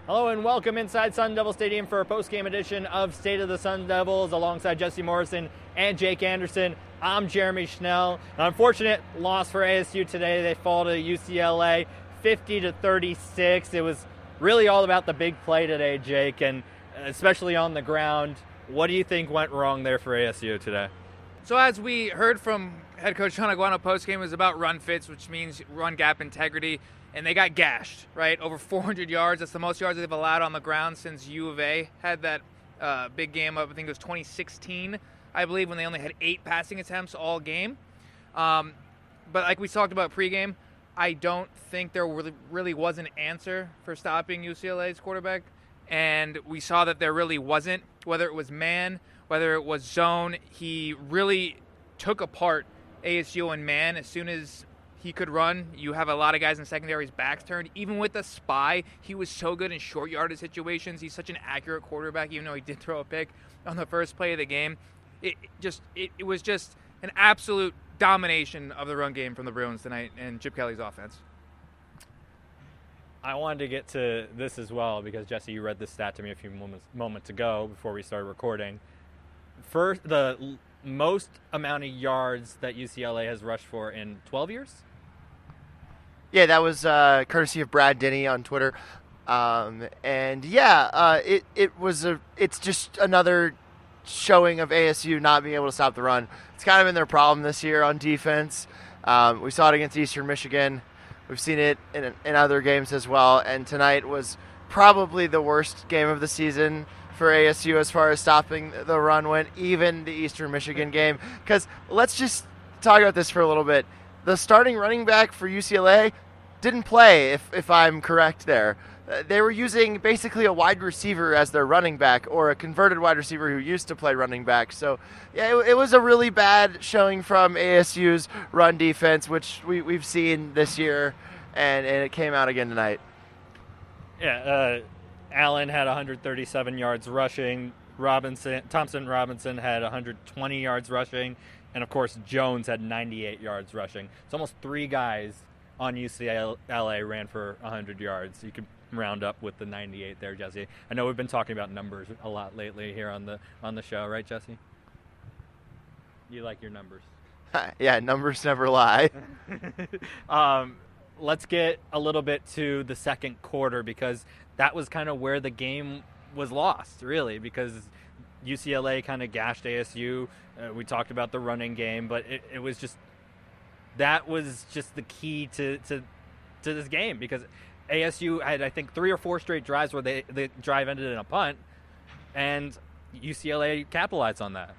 Hello and welcome inside Sun Devil Stadium for a post-game edition of State of the Sun Devils alongside Jesse Morrison and Jake Anderson. I'm Jeremy Schnell. An unfortunate loss for ASU today. They fall to UCLA 50-36. It was really all about the big play today, Jake, and especially on the ground. What do you think went wrong there for ASU today? So as we heard from head coach Sean Aguano post-game, it was about run fits, which means run gap integrity. And they got gashed, right? Over 400 yards. That's the most yards they've allowed on the ground since U of A had that big game of, I think it was 2016, I believe, when they only had 8 passing attempts all game. But like we talked about pregame, I don't think there really was an answer for stopping UCLA's quarterback. And we saw that there really wasn't, whether it was man, whether it was zone. He really took apart ASU and man as soon as he could run. You have a lot of guys in secondary's backs turned. Even with the spy, he was so good in short yardage situations. He's such an accurate quarterback, even though he did throw a pick on the first play of the game. It was just an absolute domination of the run game from the Bruins tonight and Chip Kelly's offense. I wanted to get to this as well because, Jesse, you read this stat to me a few moments ago before we started recording. First, the most amount of yards that UCLA has rushed for in 12 years? Yeah, that was courtesy of Brad Denny on Twitter. It's just another showing of ASU not being able to stop the run. It's kind of been their problem this year on defense. We saw it against Eastern Michigan. We've seen it in other games as well. And tonight was probably the worst game of the season for ASU as far as stopping the run went, even the Eastern Michigan game. Because let's just talk about this for a little bit. The starting running back for UCLA didn't play, if I'm correct there. They were using basically a wide receiver as their running back, or a converted wide receiver who used to play running back. So, yeah, it was a really bad showing from ASU's run defense, which we've seen this year, and it came out again tonight. Yeah, Allen had 137 yards rushing. Thompson Robinson had 120 yards rushing. And, of course, Jones had 98 yards rushing. It's almost 3 guys on UCLA ran for 100 yards. You could round up with the 98 there, Jesse. I know we've been talking about numbers a lot lately here on the show, right, Jesse? You like your numbers. Yeah, numbers never lie. Let's get a little bit to the second quarter because that was kind of where the game was lost, really, because UCLA kind of gashed ASU. We talked about the running game, but it was just that was just the key to this game because ASU had, I think, 3 or 4 straight drives where the drive ended in a punt, and UCLA capitalized on that.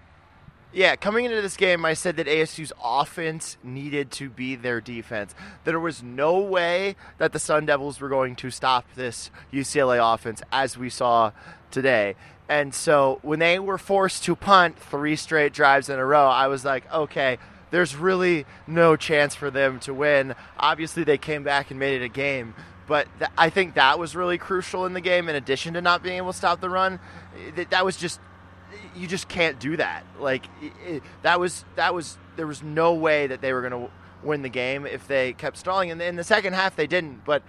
Yeah, coming into this game, I said that ASU's offense needed to be their defense. There was no way that the Sun Devils were going to stop this UCLA offense, as we saw today. And so when they were forced to punt 3 straight drives in a row, I was like, okay, there's really no chance for them to win. Obviously, they came back and made it a game. But I think that was really crucial in the game, in addition to not being able to stop the run. That was just – you just can't do that. Like, there was no way that they were going to win the game if they kept stalling. And in the second half, they didn't. But,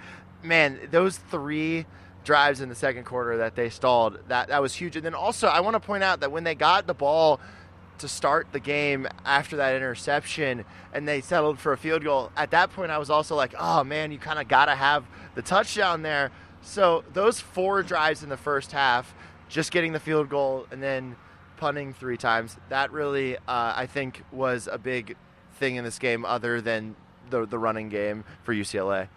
man, those 3 drives in the second quarter that they stalled, that was huge. And then also I want to point out that when they got the ball to start the game after that interception and they settled for a field goal, at that point I was also like, oh man, you kind of got to have the touchdown there. So those 4 drives in the first half, just getting the field goal and then punting 3 times, that really I think was a big thing in this game other than the running game for UCLA.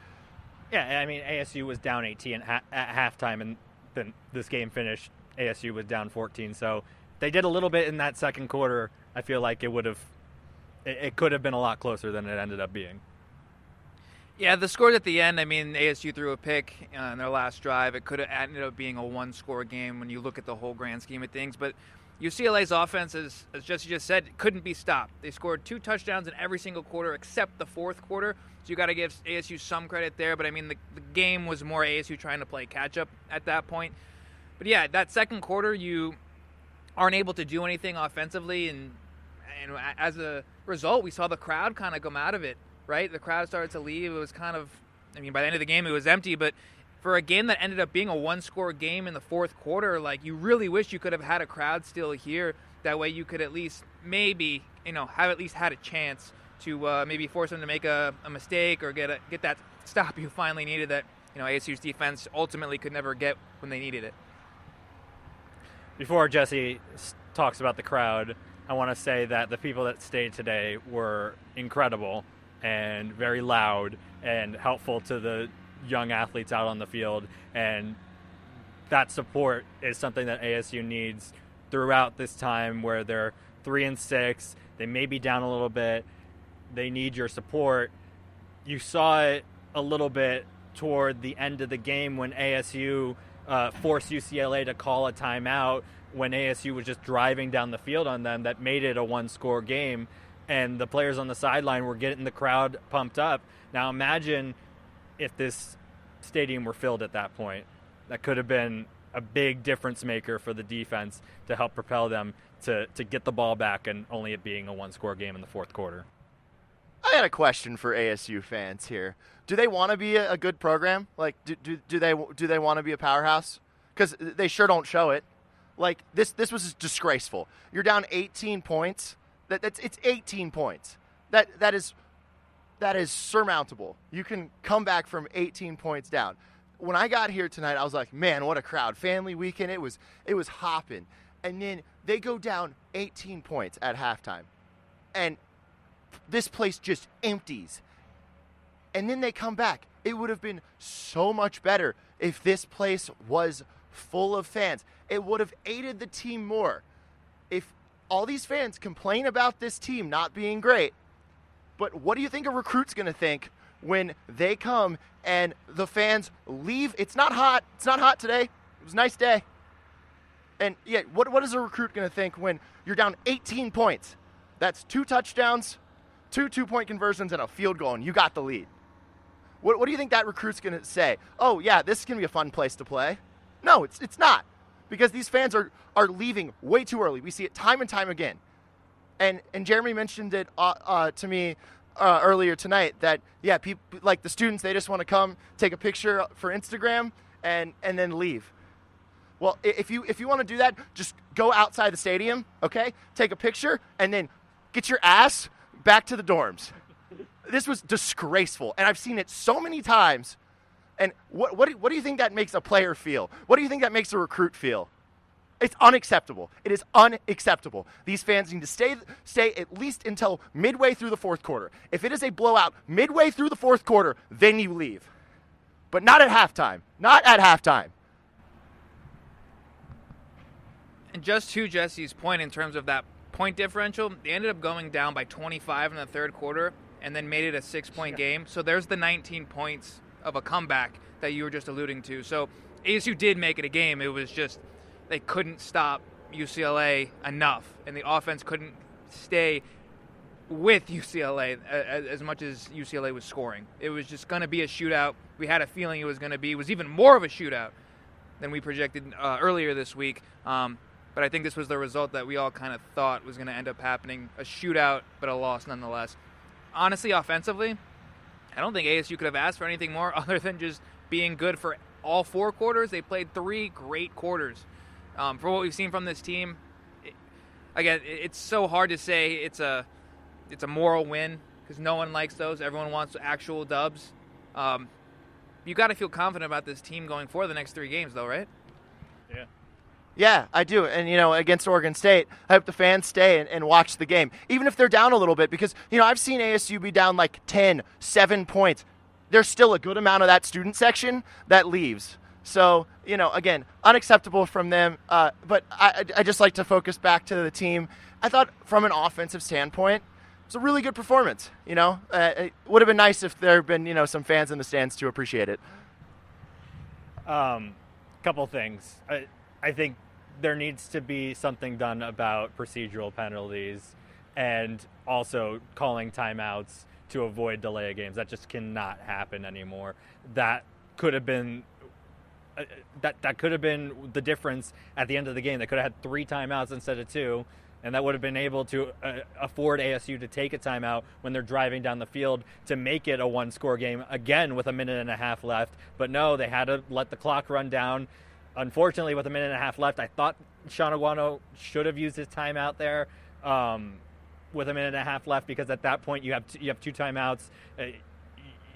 Yeah, I mean, ASU was down 18 at halftime, and then this game finished, ASU was down 14. So they did a little bit in that second quarter. I feel like it could have been a lot closer than it ended up being. Yeah, the scores at the end, I mean, ASU threw a pick on their last drive. It could have ended up being a 1-score game when you look at the whole grand scheme of things. But UCLA's offense, as Jesse just said, couldn't be stopped. They scored 2 touchdowns in every single quarter except the fourth quarter. So you got to give ASU some credit there. But, I mean, the game was more ASU trying to play catch-up at that point. But, yeah, that second quarter, you aren't able to do anything offensively. And as a result, we saw the crowd kind of come out of it, right? The crowd started to leave. It was kind of, I mean, by the end of the game, it was empty. But for a game that ended up being a one-score game in the fourth quarter, like, you really wish you could have had a crowd still here. That way you could at least maybe, have at least had a chance to maybe force them to make a mistake or get that stop you finally needed that, ASU's defense ultimately could never get when they needed it. Before Jesse talks about the crowd, I want to say that the people that stayed today were incredible and very loud and helpful to the young athletes out on the field, and that support is something that ASU needs throughout this time where they're 3-6. They may be down a little bit. They need your support. You saw it a little bit toward the end of the game when ASU forced UCLA to call a timeout when ASU was just driving down the field on them. That made it a one-score game, and the players on the sideline were getting the crowd pumped up. Now imagine if this stadium were filled at that point. That could have been a big difference maker for the defense to help propel them to get the ball back, and only it being a one-score game in the fourth quarter. I got a question for ASU fans here. Do they want to be a good program? Like, do they want to be a powerhouse? Because they sure don't show it. Like, this was disgraceful. You're down 18 points. It's 18 points. That is surmountable. You can come back from 18 points down. When I got here tonight, I was like, man, what a crowd. Family weekend, it was hopping. And then they go down 18 points at halftime. And this place just empties. And then they come back. It would have been so much better if this place was full of fans. It would have aided the team more. If all these fans complain about this team not being great, but what do you think a recruit's going to think when they come and the fans leave? It's not hot. It's not hot today. It was a nice day. And yeah, what is a recruit going to think when you're down 18 points? That's 2 touchdowns, 2 2-point conversions, and a field goal, and you got the lead. What do you think that recruit's going to say? Oh, yeah, this is going to be a fun place to play. No, it's not, because these fans are leaving way too early. We see it time and time again. And Jeremy mentioned it to me earlier tonight that, yeah, people like the students, they just want to come take a picture for Instagram and then leave. Well, if you want to do that, just go outside the stadium, okay? Take a picture and then get your ass back to the dorms. This was disgraceful, and I've seen it so many times. And what do you think that makes a player feel? What do you think that makes a recruit feel? It's unacceptable. It is unacceptable. These fans need to stay at least until midway through the fourth quarter. If it is a blowout midway through the fourth quarter, then you leave. But not at halftime. Not at halftime. And just to Jesse's point in terms of that point differential, they ended up going down by 25 in the third quarter and then made it a 6-point game. So there's the 19 points of a comeback that you were just alluding to. So ASU did make it a game. It was just they couldn't stop UCLA enough, and the offense couldn't stay with UCLA as much as UCLA was scoring. It was just going to be a shootout. We had a feeling it was going to be. It was even more of a shootout than we projected earlier this week. But I think this was the result that we all kind of thought was going to end up happening, a shootout, but a loss nonetheless. Honestly, offensively, I don't think ASU could have asked for anything more other than just being good for all 4 quarters. They played 3 great quarters. For what we've seen from this team, it's so hard to say it's a moral win because no one likes those. Everyone wants actual dubs. You got to feel confident about this team going forward the next 3 games, though, right? Yeah. Yeah, I do. And, against Oregon State, I hope the fans stay and watch the game, even if they're down a little bit, because, I've seen ASU be down like 10, 7 points. There's still a good amount of that student section that leaves. So, again, unacceptable from them. But I just like to focus back to the team. I thought from an offensive standpoint, it was a really good performance. It would have been nice if there had been, some fans in the stands to appreciate it. Couple things. I think there needs to be something done about procedural penalties and also calling timeouts to avoid delay of games. That just cannot happen anymore. That could have been that could have been the difference at the end of the game. They could have had 3 timeouts instead of 2, and that would have been able to afford ASU to take a timeout when they're driving down the field to make it a one-score game again with a minute and a half left. But no, they had to let the clock run down. Unfortunately, with a minute and a half left, I thought Sean Aguano should have used his timeout there with a minute and a half left, because at that point you have two timeouts.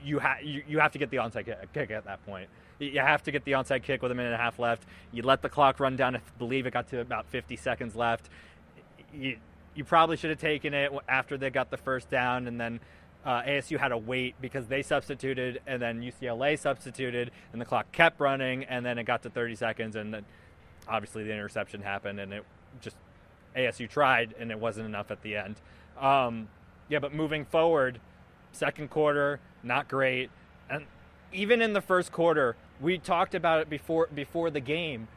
You have to get the onside kick at that point. You have to get the onside kick with a minute and a half left. You let the clock run down. I believe it got to about 50 seconds left. You probably should have taken it after they got the first down, and then ASU had to wait because they substituted, and then UCLA substituted, and the clock kept running, and then it got to 30 seconds, and then obviously the interception happened, and it just ASU tried, and it wasn't enough at the end. But moving forward, second quarter, not great. And even in the first quarter, we talked about it before the game.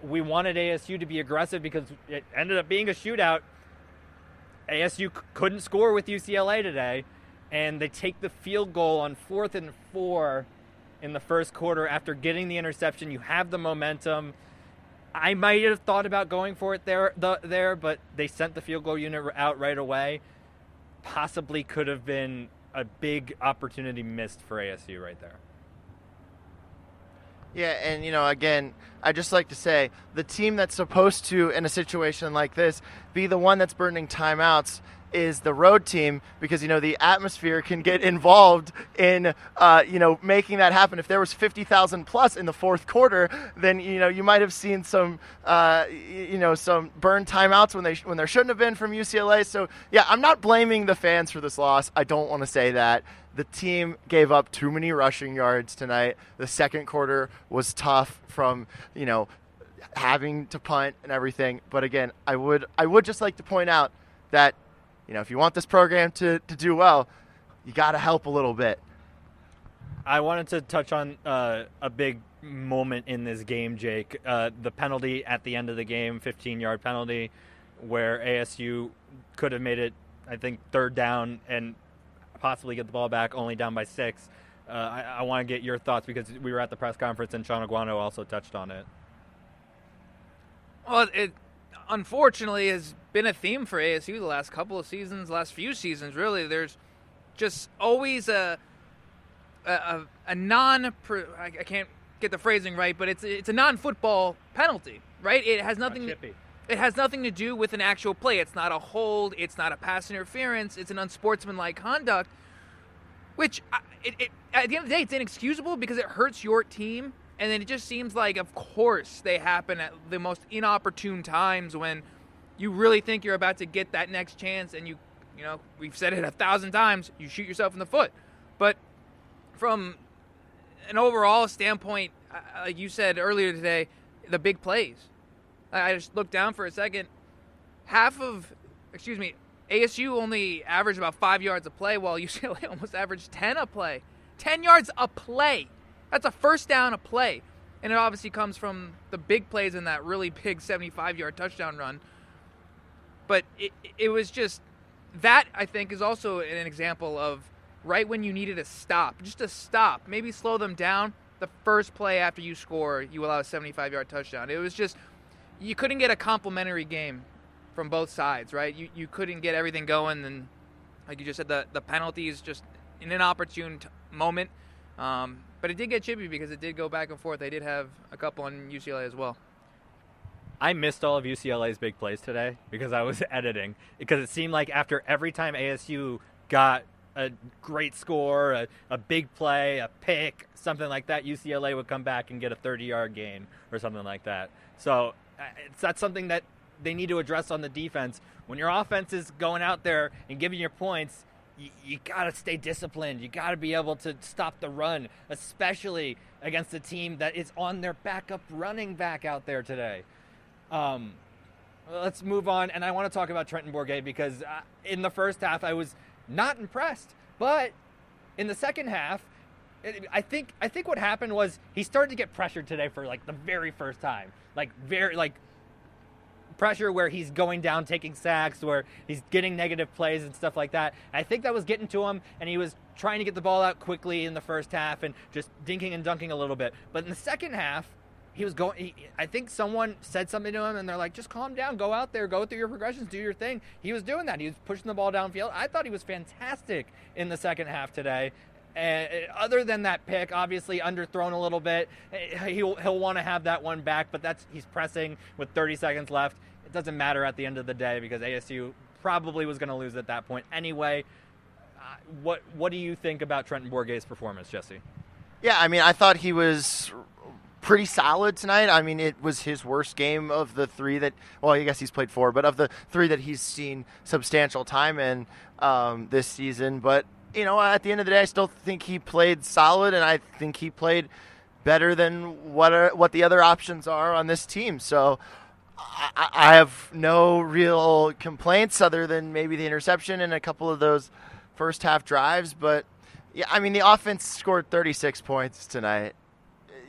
We wanted ASU to be aggressive because it ended up being a shootout. ASU couldn't score with UCLA today, and they take the field goal on 4th and 4 in the first quarter after getting the interception. You have the momentum. I might have thought about going for it there, but they sent the field goal unit out right away. Possibly could have been a big opportunity missed for ASU right there. Yeah, and, again, I just like to say the team that's supposed to, in a situation like this, be the one that's burning timeouts is the road team, because, the atmosphere can get involved in, making that happen. If there was 50,000 plus in the fourth quarter, then, you might have seen some, some burned timeouts when there shouldn't have been from UCLA. So, yeah, I'm not blaming the fans for this loss. I don't want to say that. The team gave up too many rushing yards tonight. The second quarter was tough from, having to punt and everything. But again, I would just like to point out that, if you want this program to do well, you got to help a little bit. I wanted to touch on a big moment in this game, Jake. The penalty at the end of the game, 15-yard penalty, where ASU could have made it, I think, third down and possibly get the ball back, only down by 6. I want to get your thoughts because we were at the press conference and Sean Aguano also touched on it. Well, it unfortunately has been a theme for ASU the last couple of seasons, last few seasons, really. There's just always I can't get the phrasing right, but it's a non-football penalty, right? It has nothing to do with an actual play. It's not a hold. It's not a pass interference. It's an unsportsmanlike conduct, which at the end of the day, it's inexcusable because it hurts your team. And then it just seems like, of course, they happen at the most inopportune times when you really think you're about to get that next chance, and we've said it 1,000 times, you shoot yourself in the foot. But from an overall standpoint, like you said earlier today, the big plays. I just looked down for a second. ASU only averaged about 5 yards a play, while UCLA almost averaged 10 a play. 10 yards a play. That's a first down a play. And it obviously comes from the big plays in that really big 75-yard touchdown run. But it was just, that I think is also an example of right when you needed a stop. Just a stop. Maybe slow them down. The first play after you score, you allow a 75-yard touchdown. It was just, you couldn't get a complimentary game from both sides, right? You couldn't get everything going. And like you just said, the penalty is just in an opportune moment. But it did get chippy because it did go back and forth. They did have a couple on UCLA as well. I missed all of UCLA's big plays today because I was editing. Because it seemed like after every time ASU got a great score, a big play, a pick, something like that, UCLA would come back and get a 30-yard gain or something like that. So that's something that they need to address on the defense. When your offense is going out there and giving your points, you got to stay disciplined. You got to be able to stop the run, especially against a team that is on their backup running back out there today. Let's move on, and I want to talk about Trenton Bourguet because in the first half I was not impressed, but in the second half, I think what happened was he started to get pressured today for like the very first time, pressure where he's going down, taking sacks, where he's getting negative plays and stuff like that. I think that was getting to him, and he was trying to get the ball out quickly in the first half and just dinking and dunking a little bit. But in the second half, he was going. I think someone said something to him, and they're like, "Just calm down, go out there, go through your progressions, do your thing." He was doing that. He was pushing the ball downfield. I thought he was fantastic in the second half today. And other than that pick, obviously underthrown a little bit, he'll want to have that one back. But he's pressing with 30 seconds left. It doesn't matter at the end of the day because ASU probably was going to lose at that point anyway. What do you think about Trenton Bourguet's performance, Jesse? Yeah, I mean, I thought he was pretty solid tonight. I mean, it was his worst game of the three that, well, I guess he's played four, but of the three that he's seen substantial time in this season. But, you know, at the end of the day, I still think he played solid, and I think he played better than what the other options are on this team. So I have no real complaints other than maybe the interception and a couple of those first half drives. But, yeah, I mean, the offense scored 36 points tonight.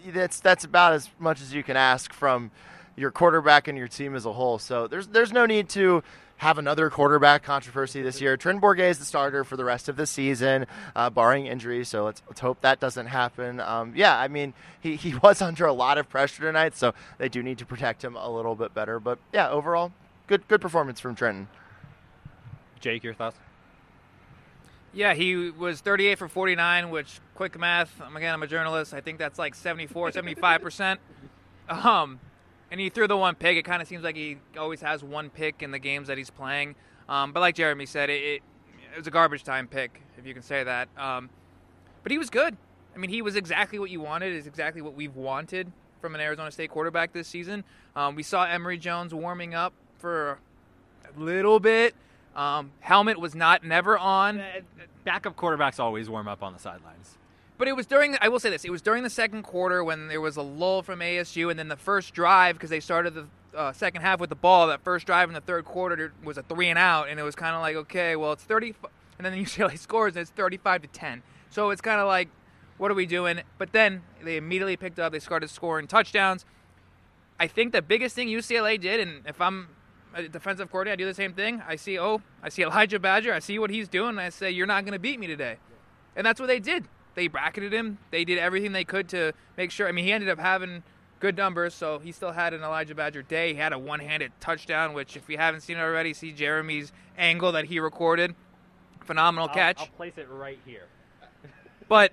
That's about as much as you can ask from your quarterback and your team as a whole. So there's no need to have another quarterback controversy this year. Trenton Bourguet is the starter for the rest of the season, barring injury. So let's hope that doesn't happen. Yeah, I mean, he was under a lot of pressure tonight, so they do need to protect him a little bit better. But yeah, overall, good performance from Trenton. Jake, your thoughts? Yeah, he was 38 for 49, which, quick math, again, I'm a journalist, I think that's like 74, 75%. And he threw the one pick. It kind of seems like he always has one pick in the games that he's playing. But like Jeremy said, it was a garbage time pick, if you can say that. But he was good. I mean, he was exactly what you wanted. Is exactly what we've wanted from an Arizona State quarterback this season. We saw Emory Jones warming up for a little bit. Helmet was never on. Backup quarterbacks always warm up on the sidelines. But it was I will say this, it was during the second quarter when there was a lull from ASU, and then the first drive, because they started the second half with the ball, that first drive in the third quarter was a 3-and-out, and it was kind of like, okay, well, it's 30, and then UCLA scores, and it's 35-10. So it's kind of like, what are we doing? But then they immediately picked up, they started scoring touchdowns. I think the biggest thing UCLA did, and if I'm a defensive coordinator, I do the same thing. I see Elijah Badger. I see what he's doing. And I say, you're not going to beat me today. And that's what they did. They bracketed him. They did everything they could to make sure. I mean, he ended up having good numbers, so he still had an Elijah Badger day. He had a one-handed touchdown, which if you haven't seen it already, see Jeremy's angle that he recorded. Phenomenal catch. I'll place it right here. But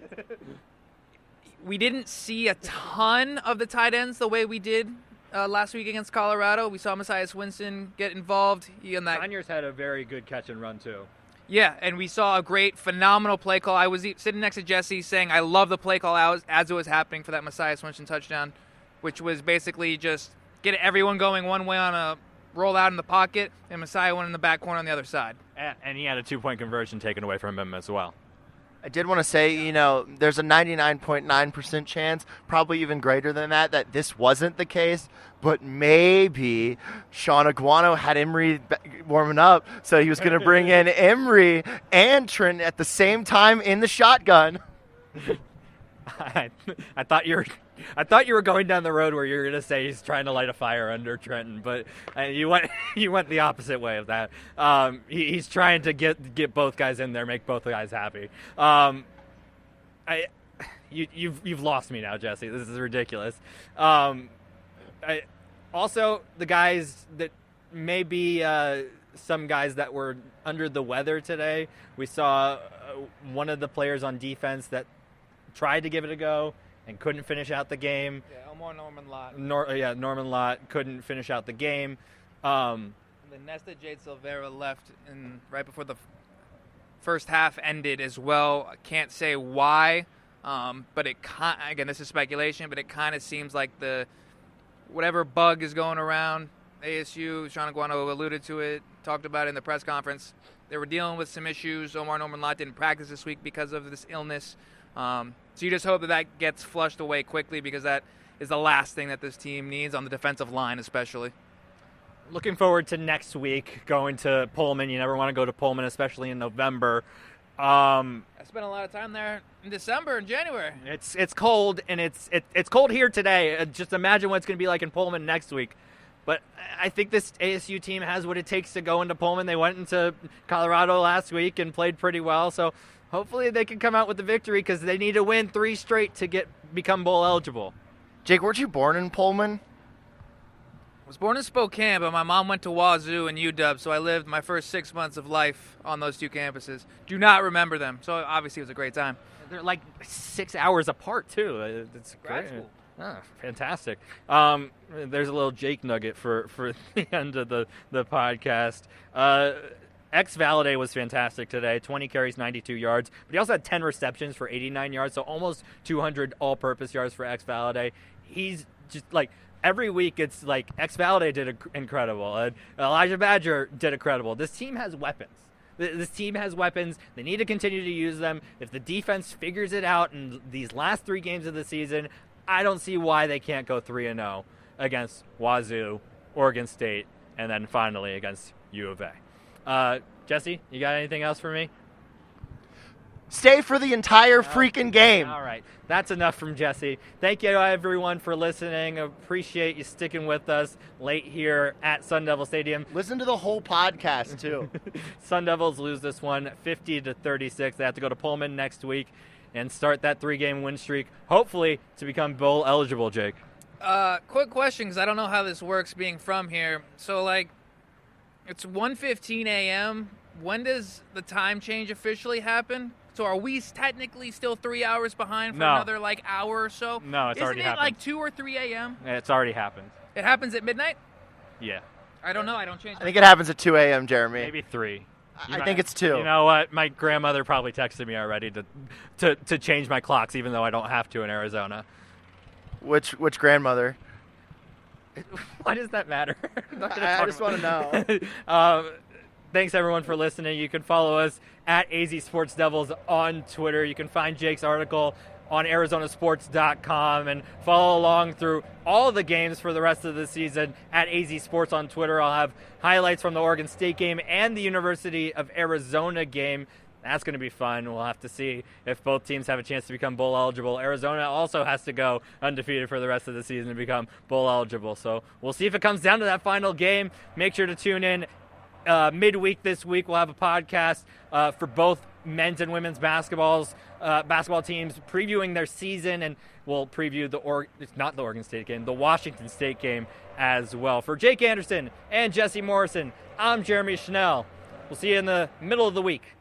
we didn't see a ton of the tight ends the way we did last week against Colorado. We saw Messiah Swinson get involved. Conyers had a very good catch and run, too. Yeah, and we saw a great, phenomenal play call. I was sitting next to Jesse saying I love the play call as it was happening for that Messiah Swinson touchdown, which was basically just get everyone going one way on a roll out in the pocket, and Messiah went in the back corner on the other side. And he had a 2-point conversion taken away from him as well. I did want to say, you know, there's a 99.9% chance, probably even greater than that this wasn't the case, but maybe Sean Aguano had Emory warming up, so he was going to bring in Emory and Trenton at the same time in the shotgun. I thought you were going down the road where you were going to say he's trying to light a fire under Trenton, but you went the opposite way of that. He's trying to get both guys in there, make both guys happy. You've lost me now, Jesse. This is ridiculous. Also, the guys that maybe some guys that were under the weather today. We saw one of the players on defense that tried to give it a go and couldn't finish out the game. Yeah, Norman Lott. Norman Lott couldn't finish out the game. The Nesta Jade Silvera left right before the first half ended as well. I can't say why, but again, this is speculation, but it kind of seems like whatever bug is going around, ASU, Sean Aguano alluded to it, talked about it in the press conference. They were dealing with some issues. Norman Lott didn't practice this week because of this illness. So you just hope that gets flushed away quickly, because that is the last thing that this team needs on the defensive line especially. Looking forward to next week, going to Pullman. You never want to go to Pullman, especially in November. I spent a lot of time there in December and January. It's cold, and it's cold here today. Just imagine what it's going to be like in Pullman next week. But I think this ASU team has what it takes to go into Pullman. They went into Colorado last week and played pretty well. So hopefully they can come out with the victory, because they need to win 3 straight to become bowl eligible. Jake, weren't you born in Pullman? I was born in Spokane, but my mom went to Wazoo and UW, so I lived my first 6 months of life on those two campuses. Do not remember them, so obviously it was a great time. They're like 6 hours apart too. It's Grad great. school. Oh, fantastic. There's a little Jake nugget for the end of the podcast. Valade was fantastic today. 20 carries, 92 yards. But he also had 10 receptions for 89 yards, so almost 200 all-purpose yards for Valade. He's just like every week it's like Valade did incredible. And Elijah Badger did incredible. This team has weapons. This team has weapons. They need to continue to use them. If the defense figures it out in these last 3 games of the season, I don't see why they can't go 3-0 against Wazoo, Oregon State, and then finally against U of A. Jesse, you got anything else for me? Stay for the entire freaking game. All right. That's enough from Jesse. Thank you, everyone, for listening. Appreciate you sticking with us late here at Sun Devil Stadium. Listen to the whole podcast, too. Sun Devils lose this one 50-36. They have to go to Pullman next week and start that 3-game win streak, hopefully to become bowl eligible, Jake. Quick question, because I don't know how this works being from here. So, it's 1:15 a.m. When does the time change officially happen? So are we technically still 3 hours behind for another, hour or so? No, it's already happened. Isn't it 2 or 3 a.m.? It's already happened. It happens at midnight? Yeah. I don't know. I don't change I think it happens at 2 a.m., Jeremy. Maybe 3. I think it's 2. You know what? My grandmother probably texted me already to change my clocks, even though I don't have to in Arizona. Which grandmother? Why does that matter? I just want to know. Thanks, everyone, for listening. You can follow us at AZ Sports Devils on Twitter. You can find Jake's article on ArizonaSports.com and follow along through all the games for the rest of the season at AZ Sports on Twitter. I'll have highlights from the Oregon State game and the University of Arizona game. That's going to be fun. We'll have to see if both teams have a chance to become bowl eligible. Arizona also has to go undefeated for the rest of the season to become bowl eligible. So we'll see if it comes down to that final game. Make sure to tune in midweek this week. We'll have a podcast for both men's and women's basketball teams previewing their season, and we'll preview not the Oregon State game, the Washington State game as well. For Jake Anderson and Jesse Morrison, I'm Jeremy Schnell. We'll see you in the middle of the week.